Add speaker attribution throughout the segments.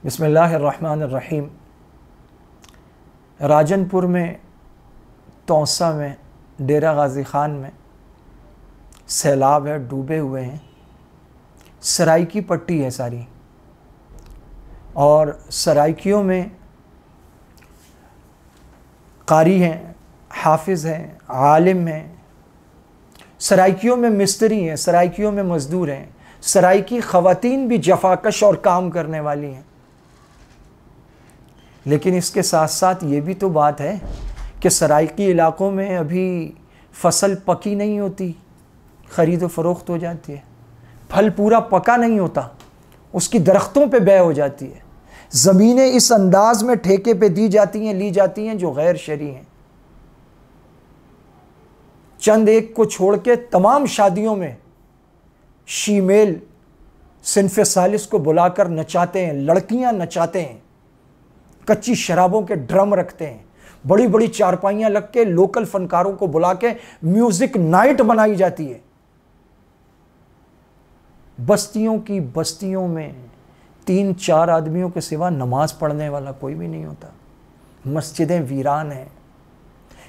Speaker 1: बिस्मिल्लाहिर्रहमानिर्रहीम। राजनपुर में, तौसा में, डेरा गाजी ख़ान में सैलाब है, डूबे हुए हैं। सराइकी पट्टी है सारी, और सराइकियों में कारी हैं, हाफिज़ हैं, आलिम हैं, सराइकियों में मिस्त्री हैं, सराइकियों में मज़दूर हैं, सराइकी ख़वातीन भी जफाकश और काम करने वाली हैं। लेकिन इसके साथ साथ ये भी तो बात है कि सराइकी इलाक़ों में अभी फसल पकी नहीं होती, ख़रीद व फ़रोख्त हो जाती है। फल पूरा पका नहीं होता, उसकी दरख्तों पे बै हो जाती है। ज़मीनें इस अंदाज में ठेके पे दी जाती हैं, ली जाती हैं जो गैर शरई हैं। चंद एक को छोड़ के तमाम शादियों में शीमेल सिनफ़े सालिस को बुलाकर नचाते हैं, लड़कियां नचाते हैं, कच्ची शराबों के ड्रम रखते हैं, बड़ी बड़ी चारपाइयां लग के लोकल फनकारों को बुला के म्यूजिक नाइट बनाई जाती है। बस्तियों की बस्तियों में 3-4 आदमियों के सिवा नमाज पढ़ने वाला कोई भी नहीं होता। मस्जिदें वीरान हैं।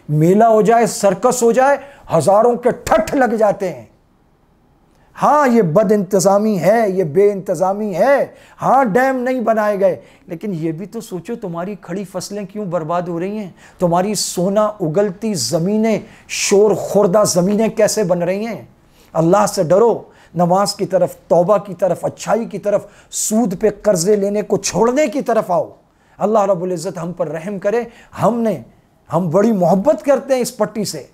Speaker 1: मेला हो जाए, सर्कस हो जाए, हजारों के ठठ लग जाते हैं। हाँ, ये बद इंतज़ामी है, ये बे इंतज़ामी है। हाँ, डैम नहीं बनाए गए, लेकिन ये भी तो सोचो तुम्हारी खड़ी फसलें क्यों बर्बाद हो रही हैं, तुम्हारी सोना उगलती ज़मीनें, शोर खुर्दा ज़मीनें कैसे बन रही हैं। अल्लाह से डरो, नमाज की तरफ, तौबा की तरफ, अच्छाई की तरफ, सूद पे कर्जे लेने को छोड़ने की तरफ आओ। अल्लाह रब्बुल इज़्ज़त हम पर रहम करे। हम बड़ी मोहब्बत करते हैं इस पट्टी से।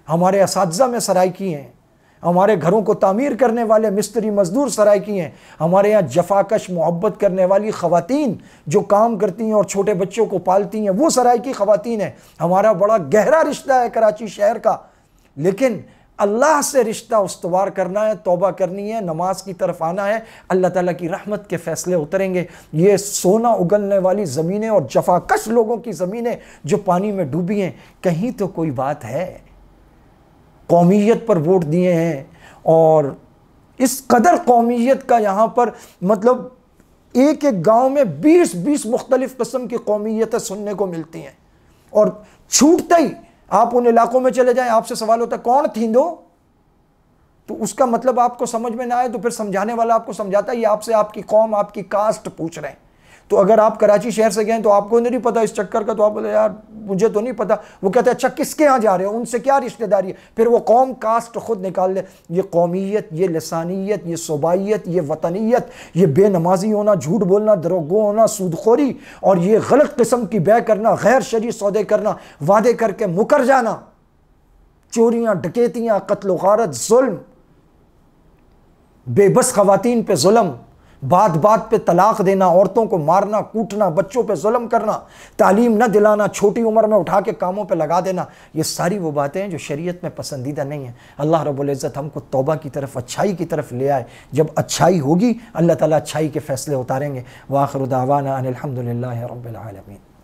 Speaker 1: हमारे असातिज़ा में सराइकी हैं, हमारे घरों को तामीर करने वाले मिस्त्री मजदूर सराइकी हैं, हमारे यहाँ जफाकश मोहब्बत करने वाली ख़वातीन जो काम करती हैं और छोटे बच्चों को पालती हैं वो सराइकी ख़वातीन हैं। हमारा बड़ा गहरा रिश्ता है कराची शहर का, लेकिन अल्लाह से रिश्ता उस्तवार करना है, तौबा करनी है, नमाज की तरफ आना है। अल्लाह ताला की रहमत के फ़ैसले उतरेंगे। ये सोना उगलने वाली ज़मीनें और जफाकश लोगों की ज़मीनें जो पानी में डूबी हैं, कहीं तो कोई बात है। कौमियत पर वोट दिए हैं, और इस कदर कौमियत का यहाँ पर मतलब एक एक गांव में 20-20 मुख्तलिफ किस्म की कौमियतें सुनने को मिलती हैं। और छूटते ही आप उन इलाकों में चले जाएं, आपसे सवाल होता है कौन थींदो, तो उसका मतलब आपको समझ में ना आए तो फिर समझाने वाला आपको समझाता है ये आपसे आपकी कौम, आपकी कास्ट पूछ रहे हैं। तो अगर आप कराची शहर से गए तो आपको नहीं पता इस चक्कर का, तो आप बोले यार मुझे तो नहीं पता। वो कहते हैं अच्छा किसके यहाँ जा रहे हो, उनसे क्या रिश्तेदारी है। फिर वो कौम कास्ट खुद निकाल ले। ये कौमियत, ये लसानियत, ये सूबाइयत, ये वतनियत, ये बेनमाजी होना, झूठ बोलना, दरोगो होना, सूदखोरी, और ये गलत किस्म की बै करना, गैर शरई सौदे करना, वादे करके मुकर जाना, चोरियाँ, डकैतियाँ, कत्ल गारत, जुल्म, बेबस ख़वातीन पे जुल्म, बात बात पे तलाक देना, औरतों को मारना, कूटना, बच्चों पे जुल्म करना, तालीम न दिलाना, छोटी उम्र में उठा के कामों पे लगा देना, ये सारी वो बातें हैं जो शरीयत में पसंदीदा नहीं है। अल्लाह रब्बुल इज़्ज़त हमको तौबा की तरफ, अच्छाई की तरफ ले आए। जब अच्छाई होगी अल्लाह ताला अच्छाई के फ़ैसले उतारेंगे। व आखिरु दावाना अनिल हम्दुलिल्लाहि रब्बिल आलमीन।